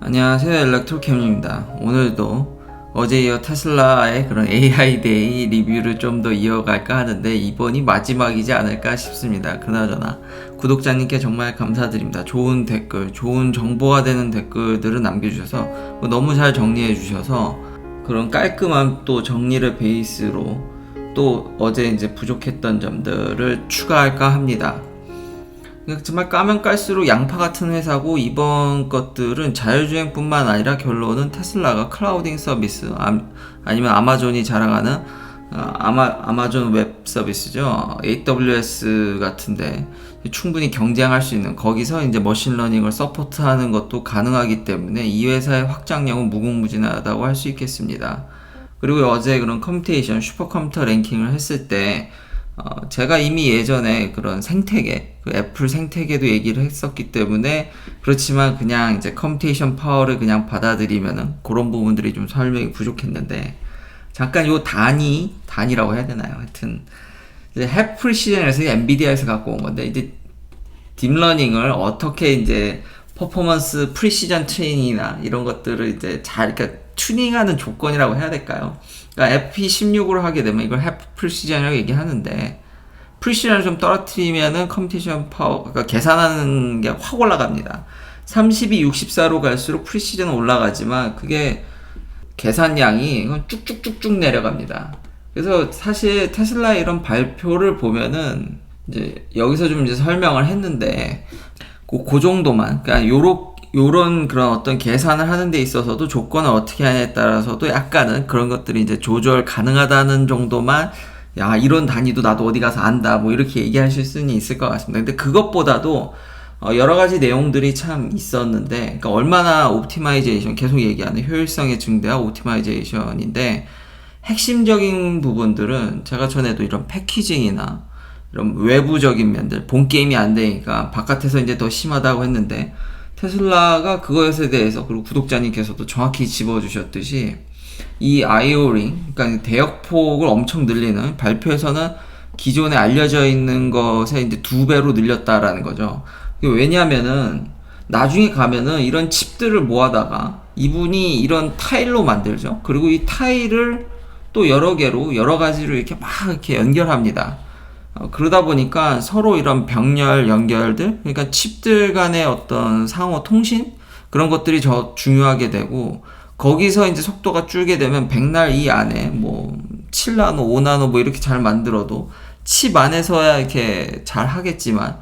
안녕하세요, 엘렉트로캠입니다. 오늘도 어제 이어 테슬라의 그런 AI 데이 리뷰를 좀 더 이어갈까 하는데 이번이 마지막이지 않을까 싶습니다. 그나저나 구독자님께 정말 감사드립니다. 좋은 댓글, 좋은 정보가 되는 댓글들을 남겨주셔서 너무 잘 정리해 주셔서 그런 깔끔한 또 정리를 베이스로 또 어제 이제 부족했던 점들을 추가할까 합니다. 정말 까면 깔수록 양파 같은 회사고, 이번 것들은 자율주행뿐만 아니라 결론은 테슬라가 클라우딩 서비스 아니면 아마존이 자랑하는 아마존 웹 서비스죠, AWS 같은데 충분히 경쟁할 수 있는, 거기서 이제 머신러닝을 서포트하는 것도 가능하기 때문에 이 회사의 확장력은 무궁무진하다고 할 수 있겠습니다. 그리고 어제 그런 컴퓨테이션 슈퍼컴퓨터 랭킹을 했을 때 제가 이미 예전에 그런 생태계, 그 애플 생태계도 얘기를 했었기 때문에, 그렇지만 그냥 이제 컴퓨테이션 파워를 그냥 받아들이면은 그런 부분들이 좀 설명이 부족했는데, 잠깐 요 단위라고 해야 되나요? 하여튼 이제 해프리시전에서 엔비디아에서 갖고 온 건데, 이제 딥러닝을 어떻게 이제 퍼포먼스 프리시전 트레이닝이나 이런 것들을 이제 잘, 그러니까 튜닝하는 조건이라고 해야 될까요? 그러니까 FP16으로 하게 되면 이걸 프리시전이라고 얘기하는데, 프리시전을 좀 떨어뜨리면은 컴퓨테이션 파워, 그러니까 계산하는 게 확 올라갑니다. 32, 64로 갈수록 프리시전은 올라가지만 그게 계산량이 쭉쭉쭉쭉 내려갑니다. 그래서 사실 테슬라의 이런 발표를 보면은 이제 여기서 좀 이제 설명을 했는데, 그 정도만, 그러니까 요런 그런 어떤 계산을 하는 데 있어서도 조건을 어떻게 하냐에 따라서도 약간은 그런 것들이 이제 조절 가능하다는 정도만, 야, 이런 단위도 나도 어디 가서 안다, 뭐 이렇게 얘기하실 수는 있을 것 같습니다. 근데 그것보다도 여러 가지 내용들이 참 있었는데, 그러니까 얼마나 옵티마이제이션, 계속 얘기하는 효율성의 증대와 옵티마이제이션인데, 핵심적인 부분들은 제가 전에도 이런 패키징이나 이런 외부적인 면들, 본 게임이 안 되니까 바깥에서 이제 더 심하다고 했는데, 테슬라가 그것에 대해서, 그리고 구독자님께서도 정확히 집어주셨듯이 이 IO-링, 그러니까 대역폭을 엄청 늘리는, 발표에서는 기존에 알려져 있는 것에 이제 2배로 늘렸다라는 거죠. 왜냐면은 나중에 가면은 이런 칩들을 모아다가 이분이 이런 타일로 만들죠. 그리고 이 타일을 또 여러 개로, 여러 가지로 이렇게 막 이렇게 연결합니다. 그러다 보니까 서로 이런 병렬 연결들, 그러니까 칩들 간의 어떤 상호 통신, 그런 것들이 중요하게 되고, 거기서 이제 속도가 줄게 되면 백날 이 안에 뭐 7나노, 5나노 뭐 이렇게 잘 만들어도 칩 안에서야 이렇게 잘 하겠지만,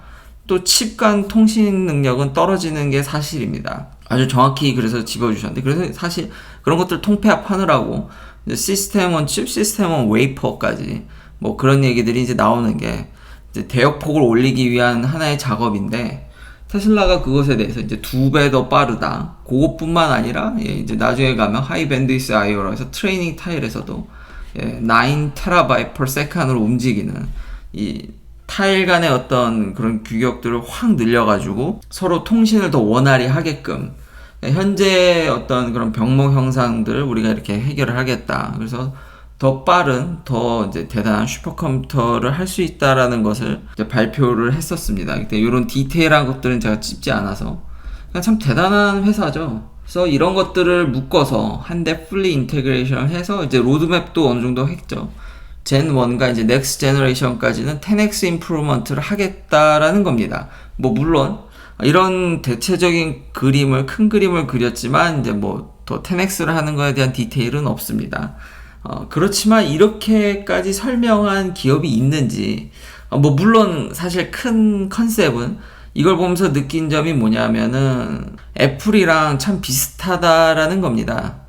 또 칩 간 통신 능력은 떨어지는 게 사실입니다. 아주 정확히 그래서 집어주셨는데, 그래서 사실 그런 것들 통폐합하느라고 시스템 온 칩, 시스템 온 웨이퍼까지 뭐 그런 얘기들이 이제 나오는 게 이제 대역폭을 올리기 위한 하나의 작업인데, 테슬라가 그것에 대해서 이제 2배 더 빠르다, 그것뿐만 아니라 이제 나중에 가면 하이 밴드위스 IO로 해서 트레이닝 타일에서도 9TB/s으로 움직이는 이 타일 간의 어떤 그런 규격들을 확 늘려가지고 서로 통신을 더 원활히 하게끔, 현재 어떤 그런 병목 형상들을 우리가 이렇게 해결을 하겠다, 그래서 더 빠른, 더 이제 대단한 슈퍼컴퓨터를 할 수 있다라는 것을 이제 발표를 했었습니다. 근데 이런 디테일한 것들은 제가 찝지 않아서 그냥 참 대단한 회사죠. 그래서 이런 것들을 묶어서 한데 풀리 인테그레이션 해서 이제 로드맵도 어느 정도 했죠. 젠 1과 이제 넥스트 제너레이션까지는 10x 임프루먼트를 하겠다라는 겁니다. 뭐 물론 이런 대체적인 그림을, 큰 그림을 그렸지만 이제 뭐 더 10x를 하는 거에 대한 디테일은 없습니다. 그렇지만 이렇게까지 설명한 기업이 있는지, 뭐 물론 사실 큰 컨셉은 이걸 보면서 느낀 점이 뭐냐면은 애플이랑 참 비슷하다라는 겁니다.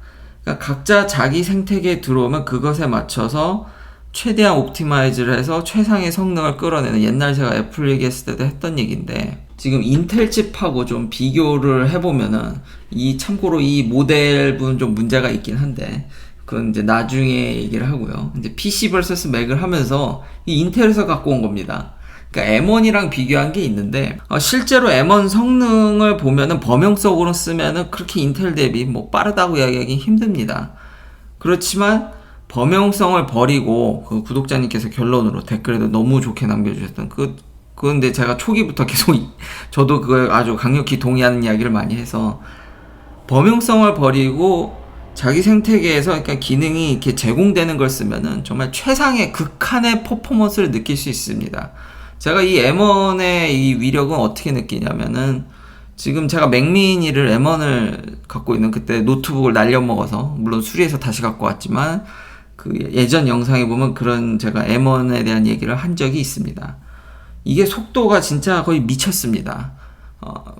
그러니까 각자 자기 생태계에 들어오면 그것에 맞춰서 최대한 옵티마이즈를 해서 최상의 성능을 끌어내는, 옛날 제가 애플 얘기했을 때도 했던 얘기인데, 지금 인텔 칩하고 좀 비교를 해보면은 참고로 이 모델분 좀 문제가 있긴 한데, 그건 이제 나중에 얘기를 하고요. 이제 PC vs 맥을 하면서 이 인텔에서 갖고 온 겁니다. 그러니까 M1이랑 비교한 게 있는데, 실제로 M1 성능을 보면은 범용성으로 쓰면은 그렇게 인텔 대비 뭐 빠르다고 이야기하기 힘듭니다. 그렇지만 범용성을 버리고, 그 구독자님께서 결론으로 댓글에도 너무 좋게 남겨주셨던 그건데 제가 초기부터 계속 저도 그걸 아주 강력히 동의하는 이야기를 많이 해서, 범용성을 버리고 자기 생태계에서 그러니까 기능이 이렇게 제공되는 걸 쓰면은 정말 최상의 극한의 퍼포먼스를 느낄 수 있습니다. 제가 이 M1의 이 위력은 어떻게 느끼냐면은 지금 제가 맥미니를 M1을 갖고 있는 그때 노트북을 날려먹어서 물론 수리해서 다시 갖고 왔지만 그 예전 영상에 보면 그런 제가 M1에 대한 얘기를 한 적이 있습니다. 이게 속도가 진짜 거의 미쳤습니다.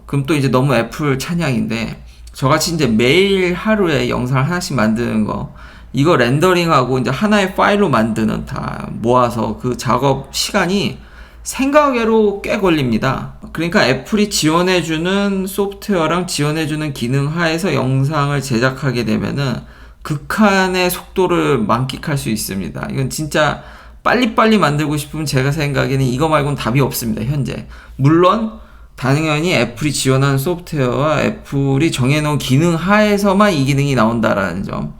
그럼 또 이제 너무 애플 찬양인데 저같이 이제 매일 하루에 영상을 하나씩 만드는 거 이거 렌더링하고 이제 하나의 파일로 만드는 다 모아서 그 작업 시간이 생각외로 꽤 걸립니다. 그러니까 애플이 지원해주는 소프트웨어랑 지원해주는 기능 하에서 영상을 제작하게 되면은 극한의 속도를 만끽할 수 있습니다. 이건 진짜 빨리빨리 만들고 싶으면 제가 생각에는 이거 말고는 답이 없습니다. 현재. 물론 당연히 애플이 지원하는 소프트웨어와 애플이 정해놓은 기능 하에서만 이 기능이 나온다라는 점.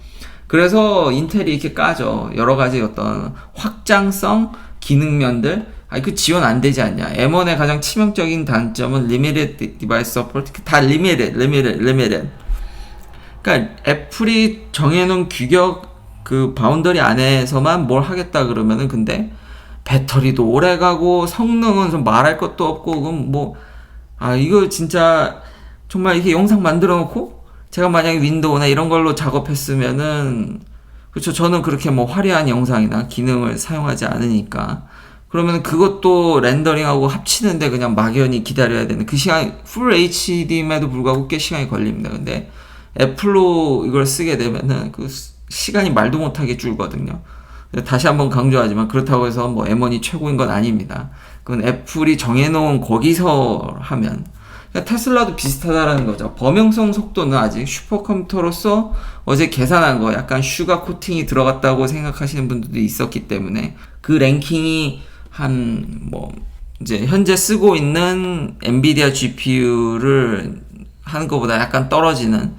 그래서 인텔이 이렇게 까죠. 여러 가지 어떤 확장성 기능면들 그 지원 안 되지 않냐. M1의 가장 치명적인 단점은 limited device support. 다 limited. 그러니까 애플이 정해놓은 규격 그 바운더리 안에서만 뭘 하겠다 그러면은 근데 배터리도 오래 가고 성능은 좀 말할 것도 없고 그럼 뭐 이거 진짜 정말 이렇게 영상 만들어 놓고 제가 만약에 윈도우나 이런 걸로 작업했으면은 그렇죠. 저는 그렇게 뭐 화려한 영상이나 기능을 사용하지 않으니까 그러면 그것도 렌더링하고 합치는데 그냥 막연히 기다려야 되는 그 시간 풀 HD임에도 불구하고 꽤 시간이 걸립니다. 근데 애플로 이걸 쓰게 되면은 그 시간이 말도 못하게 줄거든요. 다시 한번 강조하지만 그렇다고 해서 뭐 M1이 최고인 건 아닙니다. 그건 애플이 정해놓은 거기서 하면 그러니까 테슬라도 비슷하다라는 거죠. 범용성 속도는 아직 슈퍼컴퓨터로서 어제 계산한 거 약간 슈가 코팅이 들어갔다고 생각하시는 분들도 있었기 때문에 그 랭킹이 한 뭐 이제 현재 쓰고 있는 엔비디아 GPU를 하는 것보다 약간 떨어지는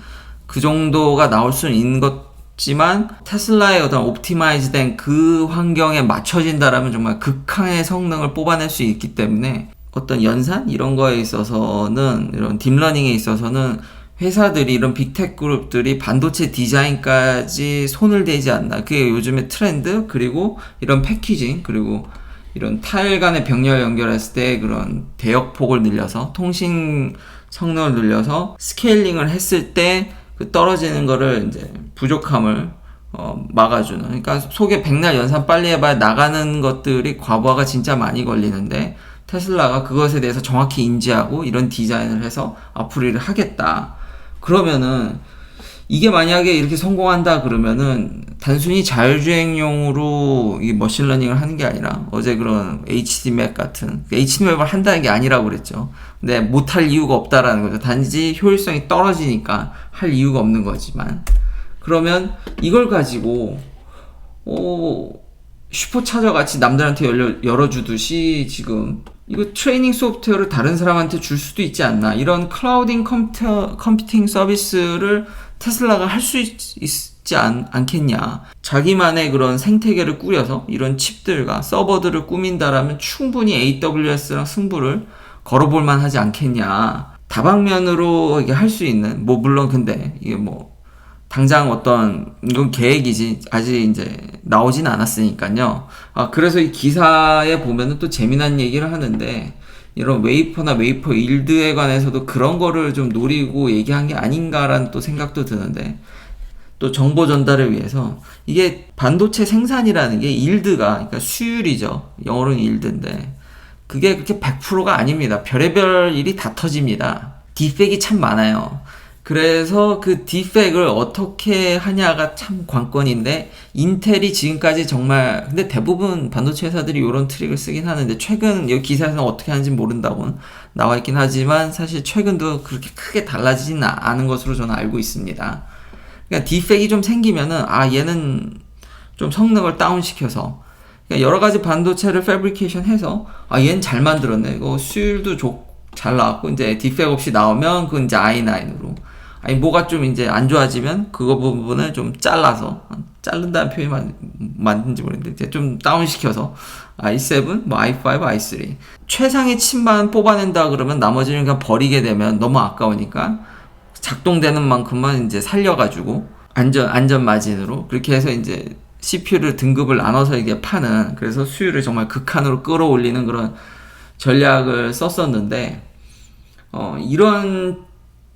그 정도가 나올 수는 있는 것지만 테슬라의 어떤 옵티마이즈된 그 환경에 맞춰진다라면 정말 극한의 성능을 뽑아낼 수 있기 때문에 어떤 연산 이런 거에 있어서는 이런 딥러닝에 있어서는 회사들이 이런 빅테크 그룹들이 반도체 디자인까지 손을 대지 않나. 그게 요즘의 트렌드 그리고 이런 패키징 그리고 이런 타일 간의 병렬 연결했을 때 그런 대역폭을 늘려서 통신 성능을 늘려서 스케일링을 했을 때 그 떨어지는 거를 이제 부족함을 막아주는. 그러니까 속에 백날 연산 빨리 해봐야 나가는 것들이 과부하가 진짜 많이 걸리는데 테슬라가 그것에 대해서 정확히 인지하고 이런 디자인을 해서 앞으로 일을 하겠다. 그러면은 이게 만약에 이렇게 성공한다 그러면은 단순히 자율주행용으로 이 머신러닝을 하는 게 아니라 어제 그런 HDMap 같은 HDMap을 한다는 게 아니라고 그랬죠. 근데 못할 이유가 없다라는 거죠. 단지 효율성이 떨어지니까 할 이유가 없는 거지만 그러면 이걸 가지고 슈퍼차저 같이 남들한테 열어주듯이 지금 이거 트레이닝 소프트웨어를 다른 사람한테 줄 수도 있지 않나. 이런 클라우딩 컴퓨팅 서비스를 테슬라가 할 수 있지 않겠냐. 자기만의 그런 생태계를 꾸려서 이런 칩들과 서버들을 꾸민다라면 충분히 AWS랑 승부를 걸어볼 만하지 않겠냐. 다방면으로 이게 할 수 있는 뭐 물론 근데 이게 뭐 당장 어떤 이건 계획이지 아직 이제 나오진 않았으니까요. 그래서 이 기사에 보면은 또 재미난 얘기를 하는데 이런 웨이퍼나 웨이퍼 일드에 관해서도 그런 거를 좀 노리고 얘기한 게 아닌가라는 또 생각도 드는데 또 정보 전달을 위해서 이게 반도체 생산이라는 게 일드가 그러니까 수율이죠. 영어로는 일드인데 그게 그렇게 100%가 아닙니다. 별의별 일이 다 터집니다. 디펙이 참 많아요. 그래서 그 디펙을 어떻게 하냐가 참 관건인데 인텔이 지금까지 정말 근데 대부분 반도체 회사들이 이런 트릭을 쓰긴 하는데 최근 여기 기사에서는 어떻게 하는지 모른다고 나와 있긴 하지만 사실 최근도 그렇게 크게 달라지진 않은 것으로 저는 알고 있습니다. 그러니까 디펙이 좀 생기면은 얘는 좀 성능을 다운시켜서 그러니까 여러 가지 반도체를 패브리케이션 해서 얘는 잘 만들었네. 이거 수율도 잘 나왔고 이제 디펙 없이 나오면 그건 이제 i9으로 뭐가 좀 이제 안 좋아지면 그거 부분을 좀 잘라서 자른다는 표현이 맞는지 모르겠는데 이제 좀 다운시켜서 i7, 뭐 i5, i3 최상의 칩만 뽑아낸다 그러면 나머지는 그냥 버리게 되면 너무 아까우니까 작동되는 만큼만 이제 살려가지고 안전 마진으로 그렇게 해서 이제 CPU를 등급을 나눠서 이게 파는, 그래서 수율을 정말 극한으로 끌어올리는 그런 전략을 썼었는데, 이런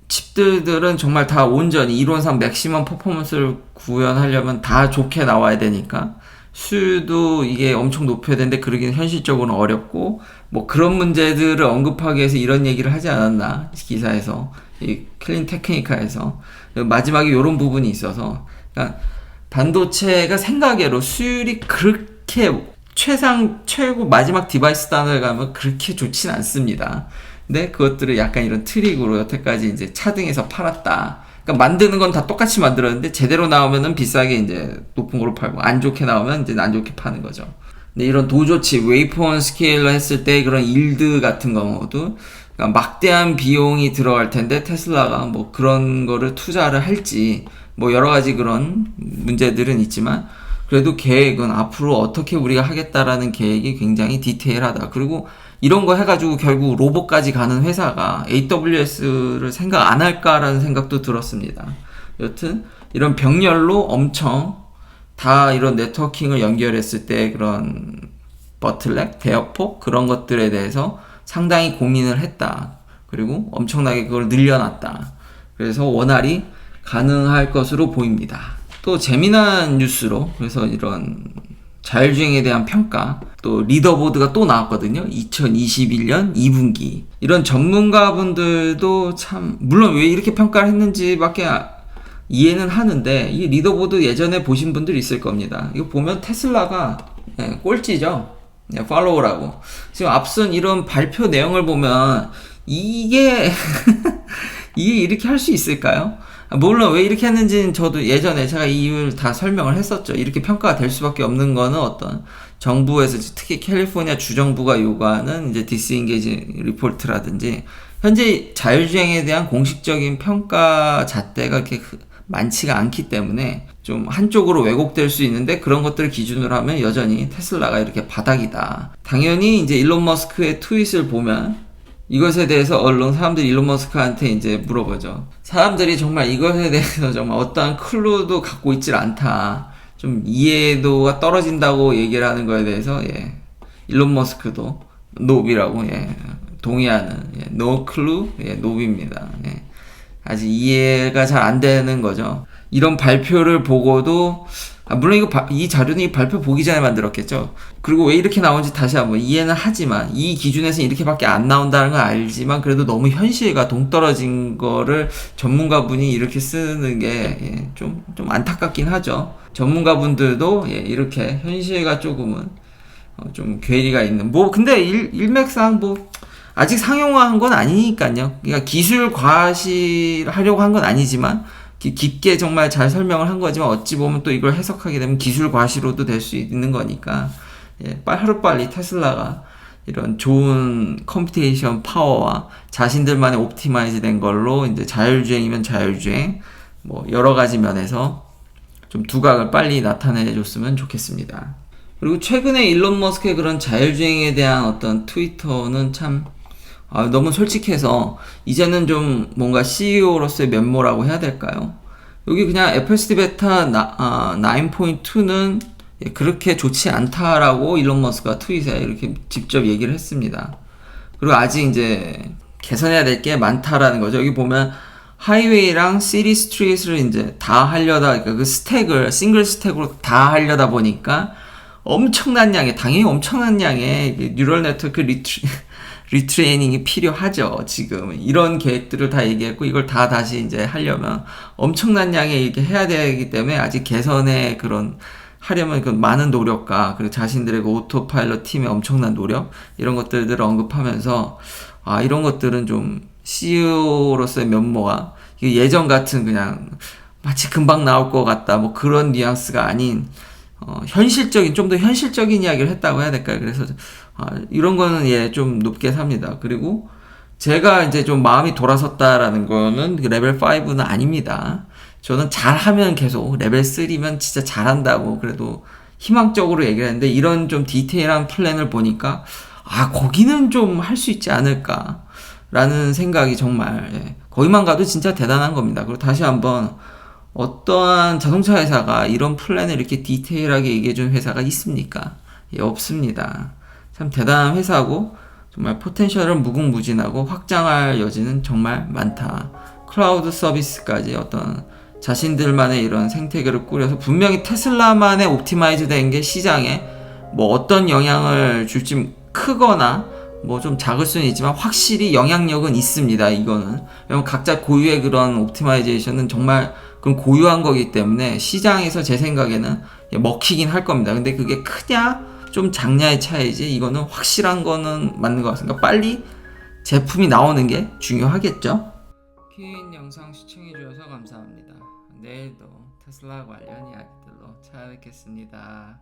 칩들은 정말 다 온전히 이론상 맥시멈 퍼포먼스를 구현하려면 다 좋게 나와야 되니까 수율도 이게 엄청 높여야 되는데 그러기는 현실적으로는 어렵고, 뭐 그런 문제들을 언급하기 위해서 이런 얘기를 하지 않았나 기사에서, 이 클린 테크니카에서 마지막에 이런 부분이 있어서, 그러니까 반도체가 생각외로 수율이 그렇게 최고 마지막 디바이스 단어에 가면 그렇게 좋진 않습니다. 근데 그것들을 약간 이런 트릭으로 여태까지 이제 차등해서 팔았다. 그러니까 만드는 건 다 똑같이 만들었는데 제대로 나오면은 비싸게 이제 높은 걸로 팔고, 안 좋게 나오면 이제 안 좋게 파는 거죠. 근데 이런 도조칩, 웨이폰 스케일로 했을 때 그런 일드 같은 경우도 그러니까 막대한 비용이 들어갈 텐데 테슬라가 뭐 그런 거를 투자를 할지, 뭐 여러 가지 그런 문제들은 있지만 그래도 계획은 앞으로 어떻게 우리가 하겠다라는 계획이 굉장히 디테일하다. 그리고 이런 거 해가지고 결국 로봇까지 가는 회사가 AWS를 생각 안 할까라는 생각도 들었습니다. 여튼 이런 병렬로 엄청 다 이런 네트워킹을 연결했을 때 그런 버틀렉, 대역폭 그런 것들에 대해서 상당히 고민을 했다. 그리고 엄청나게 그걸 늘려놨다. 그래서 원활히 가능할 것으로 보입니다. 또 재미난 뉴스로, 그래서 이런 자율주행에 대한 평가, 또 리더보드가 또 나왔거든요. 2021년 2분기. 이런 전문가분들도 참, 물론 왜 이렇게 평가를 했는지밖에 이해는 하는데, 이 리더보드 예전에 보신 분들 있을 겁니다. 이거 보면 테슬라가 꼴찌죠. 팔로우라고. 지금 앞선 이런 발표 내용을 보면 이게 이게 이렇게 할 수 있을까요? 물론 왜 이렇게 했는지는 저도 예전에 제가 이유를 다 설명을 했었죠. 이렇게 평가가 될 수밖에 없는 거는 어떤 정부에서, 특히 캘리포니아 주정부가 요구하는 이제 디스인게이지 리포트라든지 현재 자율주행에 대한 공식적인 평가 잣대가 이렇게 많지가 않기 때문에 좀 한쪽으로 왜곡될 수 있는데, 그런 것들을 기준으로 하면 여전히 테슬라가 이렇게 바닥이다. 당연히 이제 일론 머스크의 트윗을 보면 이것에 대해서 언론 사람들이 일론 머스크한테 이제 물어보죠. 사람들이 정말 이것에 대해서 정말 어떠한 클루도 갖고 있질 않다. 좀 이해도가 떨어진다고 얘기를 하는 거에 대해서 일론 머스크도 노비라고 동의하는 no clue 노비입니다. 아직 이해가 잘 안 되는 거죠. 이런 발표를 보고도 물론 이 자료는 발표 보기 전에 만들었겠죠. 그리고 왜 이렇게 나온지 다시 한번 이해는 하지만, 이 기준에서는 이렇게밖에 안 나온다는 건 알지만 그래도 너무 현실과 동떨어진 거를 전문가분이 이렇게 쓰는 게 좀 안타깝긴 하죠. 전문가분들도 이렇게 현실과 조금은 좀 괴리가 있는, 뭐 근데 일맥상 뭐 아직 상용화한 건 아니니까요. 그러니까 기술 과시하려고 한 건 아니지만 깊게 정말 잘 설명을 한 거지만, 어찌 보면 또 이걸 해석하게 되면 기술 과시로도 될 수 있는 거니까, 하루빨리 테슬라가 이런 좋은 컴퓨테이션 파워와 자신들만의 옵티마이즈 된 걸로 이제 자율주행이면 자율주행, 뭐 여러 가지 면에서 좀 두각을 빨리 나타내 줬으면 좋겠습니다. 그리고 최근에 일론 머스크의 그런 자율주행에 대한 어떤 트위터는 참 너무 솔직해서 이제는 좀 뭔가 CEO로서의 면모라고 해야 될까요? 여기 그냥 FSD 베타 9.2는 그렇게 좋지 않다라고 일론 머스크가 트윗에 이렇게 직접 얘기를 했습니다. 그리고 아직 이제 개선해야 될 게 많다라는 거죠. 여기 보면 하이웨이랑 시티 스트리트를 이제 다 하려다, 그러니까 그 스택을 싱글 스택으로 다 하려다 보니까 엄청난 양의, 당연히 엄청난 양의 뉴럴 네트워크 리트레이닝이 필요하죠. 지금 이런 계획들을 다 얘기했고, 이걸 다 다시 이제 하려면 엄청난 양의 이렇게 해야 되기 때문에, 아직 개선에 하려면 그 많은 노력과, 그리고 자신들의 그 오토파일럿 팀의 엄청난 노력, 이런 것들을 언급하면서, 이런 것들은 좀 CEO로서의 면모가 예전 같은 그냥 마치 금방 나올 것 같다, 뭐 그런 뉘앙스가 아닌 현실적인, 좀 더 현실적인 이야기를 했다고 해야 될까요? 그래서 이런 거는 좀 높게 삽니다. 그리고 제가 이제 좀 마음이 돌아섰다라는 거는 레벨 5는 아닙니다. 저는 잘하면 계속 레벨 3면 진짜 잘한다고 그래도 희망적으로 얘기를 했는데, 이런 좀 디테일한 플랜을 보니까 거기는 좀 할 수 있지 않을까 라는 생각이 정말 거기만 가도 진짜 대단한 겁니다. 그리고 다시 한번 어떠한 자동차 회사가 이런 플랜을 이렇게 디테일하게 얘기해준 회사가 있습니까? 예, 없습니다. 참 대단한 회사고 정말 포텐셜은 무궁무진하고 확장할 여지는 정말 많다. 클라우드 서비스까지 어떤 자신들만의 이런 생태계를 꾸려서 분명히 테슬라만의 옵티마이즈 된 게 시장에 뭐 어떤 영향을 줄지 크거나 뭐 좀 작을 수는 있지만 확실히 영향력은 있습니다. 이거는 왜냐면 각자 고유의 그런 옵티마이제이션은 정말 그건 고유한 거기 때문에 시장에서 제 생각에는 먹히긴 할 겁니다. 근데 그게 크냐 좀 작냐의 차이지 이거는 확실한 거는 맞는 것 같습니다. 빨리 제품이 나오는 게 중요하겠죠. 긴 영상 시청해 주셔서 감사합니다. 내일도 테슬라 관련 이야기들로 찾아뵙겠습니다.